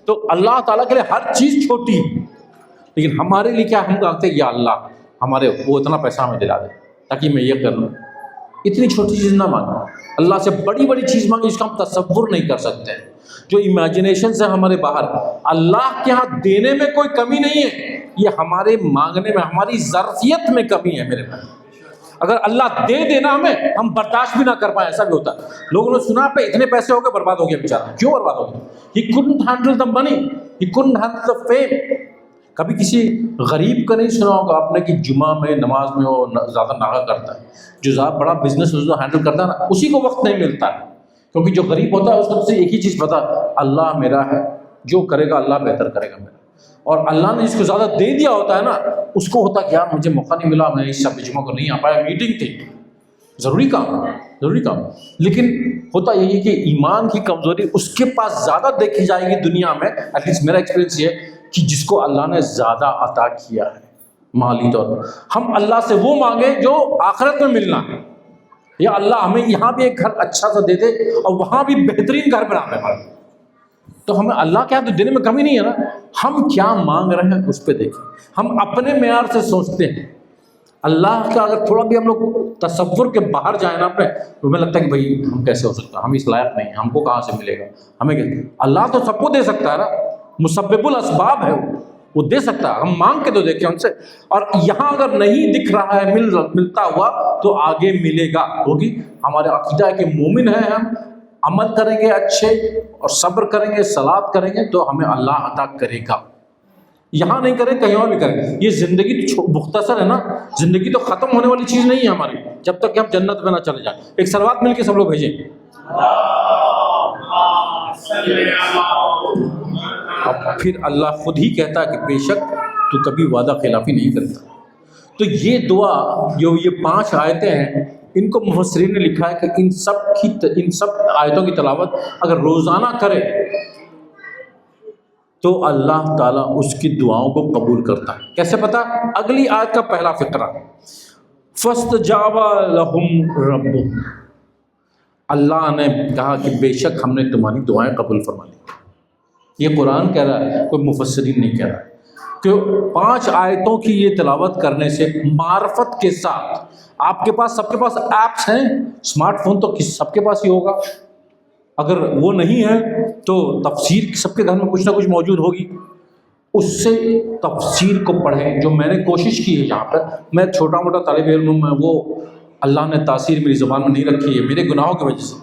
Speaker 1: تو اللہ تعالیٰ کے لیے ہر چیز چھوٹی ہے, لیکن ہمارے لیے کیا, ہم کہتے ہیں یا اللہ ہمارے وہ اتنا پیسہ ہمیں دلا دے تاکہ میں یہ کر لوں. اتنی چھوٹی چیز نہ مانگو, اللہ سے بڑی بڑی چیز مانگے جس کا ہم تصور نہیں کر سکتے, جو امیجنیشن سے ہمارے باہر. اللہ کے ہاں دینے میں کوئی کمی نہیں ہے, یہ ہمارے مانگنے میں, ہماری ظرفیت میں کمی ہے میرے بھائی. اگر اللہ دے دینا ہمیں, ہم برداشت بھی نہ کر پائیں, ایسا بھی ہوتا ہے. لوگوں نے سنا پہ اتنے پیسے ہو گئے, برباد ہو گیا بیچارہ. کیوں برباد ہو گیا؟ He couldn't handle the money, he couldn't handle the fame. کبھی کسی غریب کا نہیں سنا ہوگا آپ نے کہ جمعہ میں نماز میں وہ زیادہ ناغہ کرتا ہے, جو زیادہ بڑا بزنس ہینڈل کرتا ہے نا, اسی کو وقت نہیں ملتا ہے. کیونکہ جو غریب ہوتا ہے اس کو سے ایک ہی چیز پتا, اللہ میرا ہے, جو کرے گا اللہ بہتر کرے گا میرا. اور اللہ نے جس کو زیادہ دے دیا ہوتا ہے نا, اس کو ہوتا کہ یار مجھے موقع نہیں ملا, میں اس شب جمعہ کو نہیں آ پایا, میٹنگ تھی, ضروری کام. لیکن ہوتا یہی ہے کہ ایمان کی کمزوری اس کے پاس زیادہ دیکھی جائے گی دنیا میں. ایٹ لیسٹ میرا ایکسپیرینس یہ ہے کہ جس کو اللہ نے زیادہ عطا کیا ہے مالی طور پر. ہم اللہ سے وہ مانگے جو آخرت میں ملنا ہے. یا اللہ ہمیں یہاں بھی ایک گھر اچھا سا دے دے اور وہاں بھی بہترین گھر بنا دے. تو ہمیں اللہ کیا تو دینے میں کمی نہیں ہے نا. ہم کیا مانگ رہے ہیں اس پہ دیکھیں. ہم اپنے معیار سے سوچتے ہیں, اللہ کا اگر تھوڑا بھی ہم لوگ تصور کے باہر جائیں نا اپنے، تو ہمیں لگتا ہے کہ بھائی ہم کیسے ہو سکتا ہے، ہم اس لائق نہیں، ہم کو کہاں سے ملے گا، ہمیں اللہ تو سب کو دے سکتا ہے نا، مسبب الاسباب ہے وہ دے سکتا ہے، ہم مانگ کے تو دیکھیں ان سے. اور یہاں اگر نہیں دکھ رہا ہے ملتا ہوا تو آگے ملے گا، کیونکہ ہمارا عقیدہ ہے کہ مومن ہیں ہم، عمل کریں گے اچھے اور صبر کریں گے، صلات کریں گے تو ہمیں اللہ عطا کرے گا. یہاں نہیں کریں کہیں اور بھی کریں. یہ زندگی تو مختصر ہے نا، زندگی تو ختم ہونے والی چیز نہیں ہے ہماری، جب تک کہ ہم جنت میں نہ چلے جائیں. ایک صلوات مل کے سب لوگ بھیجیں. اب پھر اللہ خود ہی کہتا ہے کہ بے شک تو کبھی وعدہ خلافی نہیں کرتا. تو یہ دعا جو یہ 5 آیتیں ہیں، ان کو مفسرین نے لکھا ہے کہ ان سب آیتوں کی تلاوت اگر روزانہ کرے تو اللہ تعالیٰ اس کی دعاؤں کو قبول کرتا ہے. کیسے پتا؟ اگلی آیت کا پہلا فقرہ، فَاسْتَجَابَ لَهُمْ رَبُّهُمْ، اللہ نے کہا کہ بے شک ہم نے تمہاری دعائیں قبول فرما لی. یہ قرآن کہہ رہا ہے، کوئی مفسرین نہیں کہہ رہا ہے. کہ 5 آیتوں کی یہ تلاوت کرنے سے معرفت کے ساتھ، آپ کے پاس سب کے پاس ایپس ہیں، اسمارٹ فون تو سب کے پاس ہی ہوگا، اگر وہ نہیں ہے تو تفسیر سب کے گھر میں کچھ نہ کچھ موجود ہوگی، اس سے تفسیر کو پڑھیں. جو میں نے کوشش کی ہے یہاں پر، میں چھوٹا موٹا طالب علم ہوں، میں وہ اللہ نے تاثیر میری زبان میں نہیں رکھی ہے میرے گناہوں کی وجہ سے،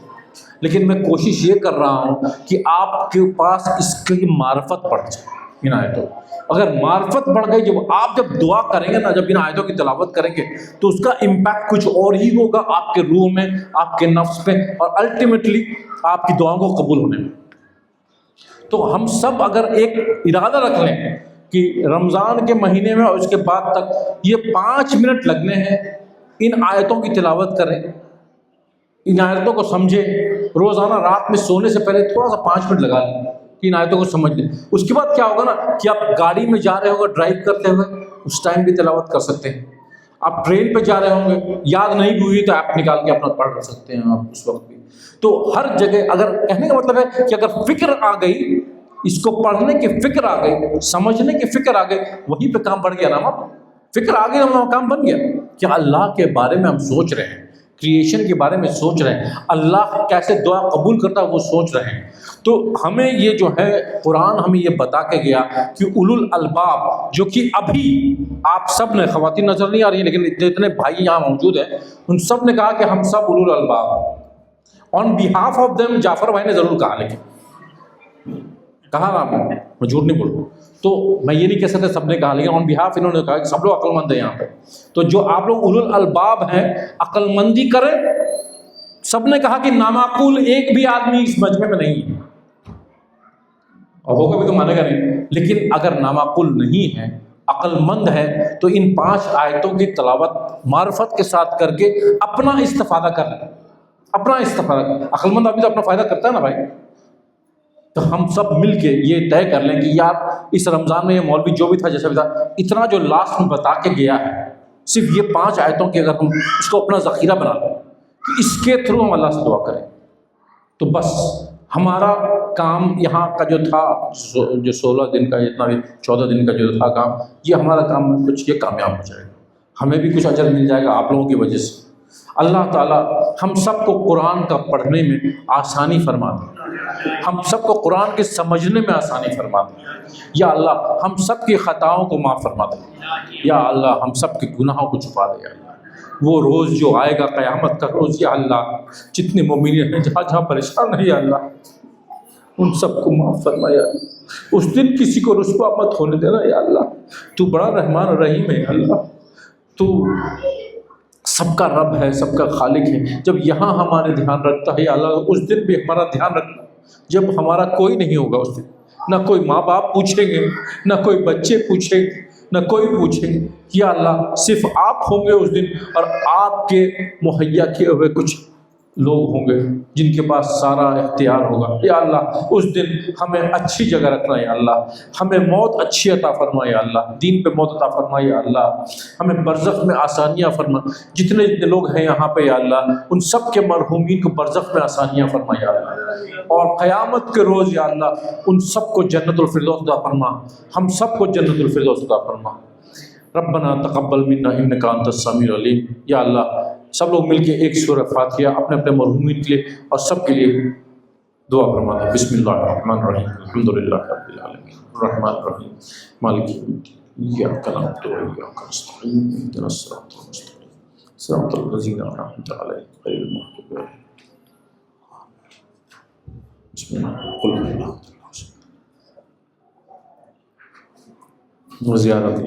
Speaker 1: لیکن میں کوشش یہ کر رہا ہوں کہ آپ کے پاس اس کی معرفت بڑھ جائے. ان آیتوں اگر معرفت بڑھ گئی، جب دعا کریں گے نا، جب ان آیتوں کی تلاوت کریں گے تو اس کا امپیکٹ کچھ اور ہی ہوگا آپ کے روح میں، آپ کے نفس پہ، اور الٹیمیٹلی آپ کی دعاؤں کو قبول ہونے میں. تو ہم سب اگر ایک ارادہ رکھ لیں کہ رمضان کے مہینے میں اور اس کے بعد تک یہ 5 منٹ لگنے ہیں، ان آیتوں کی تلاوت کریں، ان آیتوں کو سمجھیں، روزانہ رات میں سونے سے پہلے تھوڑا سا 5 منٹ لگا لیں کہ ان آیتوں کو سمجھ لیں. اس کے بعد کیا ہوگا نا کہ آپ گاڑی میں جا رہے ہوں گے، ڈرائیو کرتے ہوئے، اس ٹائم بھی تلاوت کر سکتے ہیں. آپ ٹرین پہ جا رہے ہوں گے، یاد نہیں بھی ہوئی تو ایپ نکال کے اپنا پڑھ سکتے ہیں آپ اس وقت بھی. تو ہر جگہ، اگر کہنے کا مطلب ہے کہ اگر فکر آ گئی، اس کو پڑھنے کی فکر آ گئی، سمجھنے کی فکر آ گئی، وہیں پہ کام بڑھ گیا نا. فکر آ گئی تو کام بن گیا. کہ اللہ کے بارے میں ہم سوچ رہے ہیں، کریشن کے بارے میں سوچ رہے ہیں، اللہ کیسے دعا قبول کرتا ہے وہ سوچ رہے ہیں. تو ہمیں یہ جو ہے قرآن ہمیں یہ بتا کے گیا کہ اولو الالباب، جو کہ ابھی آپ سب نے، خواتین نظر نہیں آ رہی ہیں لیکن جتنے بھائی یہاں موجود ہیں ان سب نے کہا کہ ہم سب اولو الالباب. آن بیہاف آف دیم، جعفر بھائی نے ضرور کہا، لیکن کہا نا، میں جھوٹ نہیں بولوں، تو میں یہ نہیں کہہ سکتا سب نے کہا، لیکن آن بیہاف انہوں نے کہا کہ سب لوگ عقل مند ہیں یہاں پہ. تو جو آپ لوگ اولو الالباب ہیں، عقل مندی کریں. سب نے کہا کہ نامعقول ایک بھی آدمی اس مجمع میں نہیں ہے، اور ہوگا بھی تو مانے گا نہیں. لیکن اگر نامعقول نہیں ہے، عقل مند ہے، تو ان 5 آیتوں کی تلاوت معرفت کے ساتھ کر کے اپنا استفادہ کر لیں. اپنا استفادہ، عقل مند آدمی تو اپنا فائدہ کرتا ہے نا بھائی. تو ہم سب مل کے یہ طے کر لیں کہ یار اس رمضان میں یہ مولوی جو بھی تھا جیسا بھی تھا، اتنا جو لاسٹ میں بتا کے گیا ہے، صرف یہ 5 آیتوں کی اگر ہم اس کو اپنا ذخیرہ بنا لیں کہ اس کے تھرو ہم اللہ سے دعا کریں، تو بس ہمارا کام یہاں کا جو تھا، جو 16 دن کا، جتنا بھی 14 دن کا جو تھا کام، یہ ہمارا کام کچھ یہ کامیاب ہو جائے گا. ہمیں بھی کچھ اجر مل جائے گا آپ لوگوں کی وجہ سے. اللہ تعالیٰ ہم سب کو قرآن کا پڑھنے میں آسانی فرما دے، ہم سب کو قرآن کے سمجھنے میں آسانی فرما دے. یا اللہ ہم سب کی خطاؤں کو معاف فرما دے. یا اللہ ہم سب کے گناہوں کو چھپا دے. یا اللہ وہ روز جو آئے گا قیامت کا روز، یا اللہ جتنے مومنین ہیں جہاں جہاں پریشان ہیں، یا اللہ ان سب کو معاف فرما. یا اللہ اس دن کسی کو رسوا مت ہونے دینا. یا اللہ تو بڑا رحمان و رحیم ہے. یا اللہ تو سب کا رب ہے، سب کا خالق ہے. جب یہاں ہمارے دھیان رکھتا ہے، یا اللہ اس دن بھی ہمارا دھیان رکھنا جب ہمارا کوئی نہیں ہوگا. اس دن نہ کوئی ماں باپ پوچھیں گے، نہ کوئی بچے پوچھیں گے، نہ کوئی پوچھیں گے. یا اللہ صرف آپ ہوں گے اس دن، اور آپ کے مہیا کیے ہوئے کچھ لوگ ہوں گے جن کے پاس سارا اختیار ہوگا. یا اللہ اس دن ہمیں اچھی جگہ رکھنا. یا اللہ ہمیں موت اچھی عطا فرما. یا اللہ دین پہ موت عطا فرما. یا اللہ ہمیں برزخ میں آسانیاں فرما. جتنے لوگ ہیں یہاں پہ یا اللہ ان سب کے مرحومین کو برزخ میں آسانیاں فرما. یا اللہ اور قیامت کے روز یا اللہ ان سب کو جنت الفردوس عطا فرما. ہم سب کو جنت الفردوس عطا فرما. ربنا تقبل منا انک انت السمیع العلیم. یا اللہ سب لوگ مل کے ایک سورہ فاتحہ اپنے اپنے مرحومین کے لیے اور سب کے لیے دعا فرما دیں. بسم اللہ الرحمن الرحیم الحمدللہ رب العالمین الرحمن الرحیم مالک یوم الدین ایاک نعبد و ایاک نستعین اهدنا الصراط المستقیم صراط الذین انعمت علیہم غیر المغضوب علیہم. بسم اللہ قل هو اللہ وزیارت